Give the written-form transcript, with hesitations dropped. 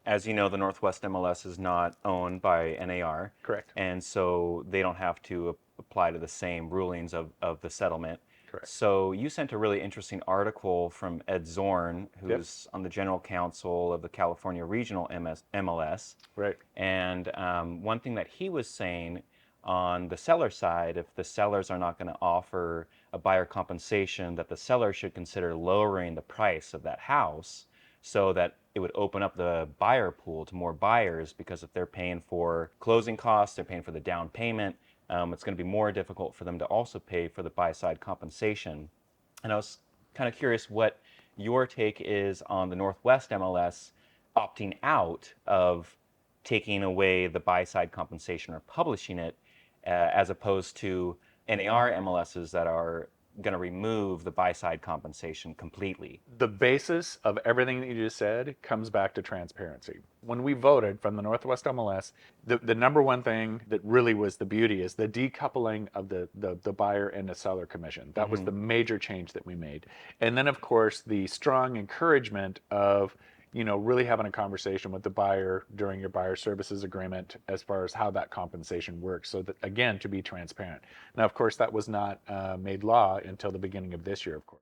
As you know, the Northwest MLS is not owned by NAR, Correct. and so they don't have to apply to the same rulings of the settlement. Correct. So you sent a really interesting article from Ed Zorn, Yep. who's on the general counsel of the California Regional MLS. Right. And one thing that he was saying on the seller side, if the sellers are not going to offer a buyer compensation, that the seller should consider lowering the price of that house so that it would open up the buyer pool to more buyers, because if they're paying for closing costs, they're paying for the down payment, it's going to be more difficult for them to also pay for the buy side compensation. And I was kind of curious what your take is on the Northwest MLS opting out of taking away the buy side compensation or publishing it, as opposed to NAR MLSs that are going to remove the buy side compensation completely. The basis of everything that you just said comes back to transparency. When we voted from the Northwest MLS, the number one thing that really was the beauty is the decoupling of the buyer and the seller commission. That was Mm-hmm. the major change that we made. And then, of course, the strong encouragement of really having a conversation with the buyer during your buyer services agreement as far as how that compensation works. So that, again, to be transparent. Now, of course, that was not made law until the beginning of this year, of course.